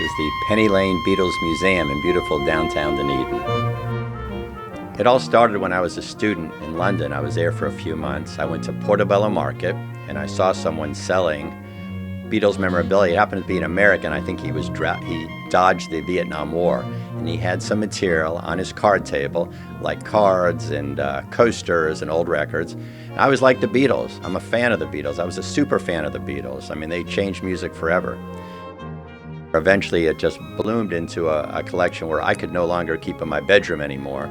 is the Penny Lane Beatles Museum in beautiful downtown Dunedin. It all started when I was a student in London. I was there for a few months. I went to Portobello Market and I saw someone selling Beatles memorabilia. It happened to be an American. I think he dodged the Vietnam War, and he had some material on his card table, like cards and coasters and old records. And I always liked the Beatles. I'm a fan of the Beatles. I was a super fan of the Beatles. I mean, they changed music forever. Eventually, it just bloomed into a collection where I could no longer keep in my bedroom anymore.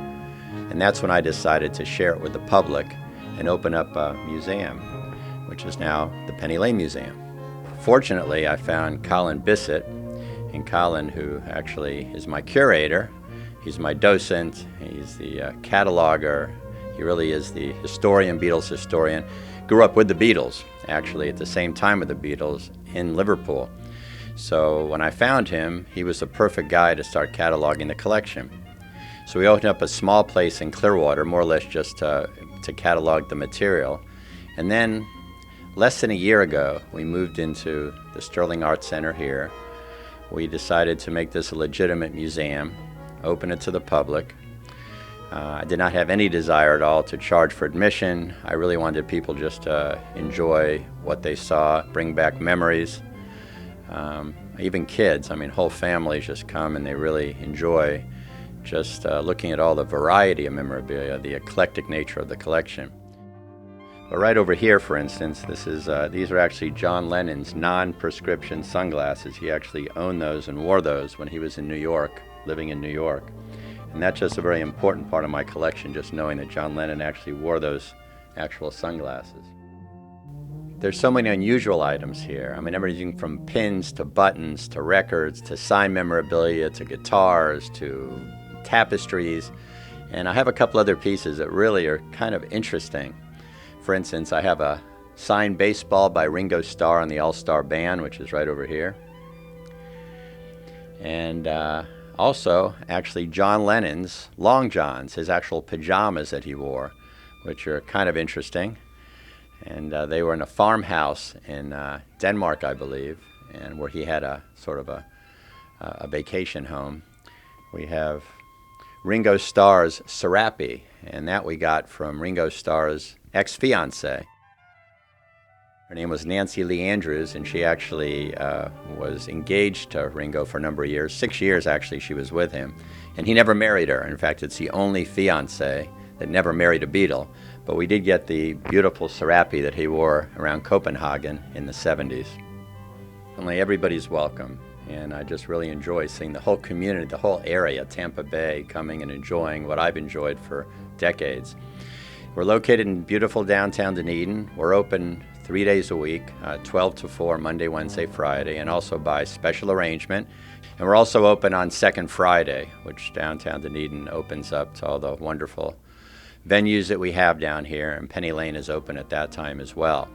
And that's when I decided to share it with the public and open up a museum, which is now the Penny Lane Museum. Fortunately, I found Colin Bissett, and Colin, who actually is my curator, he's my docent, he's the cataloger, he really is the historian, Beatles historian. Grew up with the Beatles, actually, at the same time with the Beatles in Liverpool. So when I found him, he was the perfect guy to start cataloging the collection. So we opened up a small place in Clearwater, more or less just to catalog the material. And then, less than a year ago, we moved into the Stirling Arts Center here. We decided to make this a legitimate museum, open it to the public. I did not have any desire at all to charge for admission. I really wanted people just to enjoy what they saw, bring back memories. Even kids, I mean, whole families just come and they really enjoy just looking at all the variety of memorabilia, the eclectic nature of the collection. But right over here, for instance, these are actually John Lennon's non-prescription sunglasses. He actually owned those and wore those when he was in New York, living in New York. And that's just a very important part of my collection, just knowing that John Lennon actually wore those actual sunglasses. There's so many unusual items here. I mean, everything from pins to buttons to records to signed memorabilia to guitars to tapestries. And I have a couple other pieces that really are kind of interesting. For instance, I have a signed baseball by Ringo Starr on the All-Star Band, which is right over here. And also, actually, John Lennon's long johns, his actual pajamas that he wore, which are kind of interesting. And they were in a farmhouse in Denmark, I believe, and where he had a sort of a vacation home. We have Ringo Starr's serape, and that we got from Ringo Starr's ex-fiancée. Her name was Nancy Lee Andrews, and she actually was engaged to Ringo for a number of years. 6 years, actually, she was with him. And he never married her. In fact, it's the only fiancée that never married a Beatle. But we did get the beautiful serape that he wore around Copenhagen in the 70s. Only everybody's welcome. And I just really enjoy seeing the whole community, the whole area, Tampa Bay, coming and enjoying what I've enjoyed for decades. We're located in beautiful downtown Dunedin. We're open 3 days a week, 12 to 4, Monday, Wednesday, Friday, and also by special arrangement. And we're also open on Second Friday, which downtown Dunedin opens up to all the wonderful venues that we have down here, and Penny Lane is open at that time as well.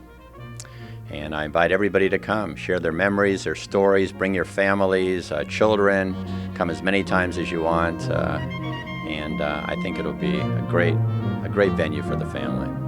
And I invite everybody to come, share their memories, their stories, bring your families, children, come as many times as you want, and I think it'll be a great venue for the family.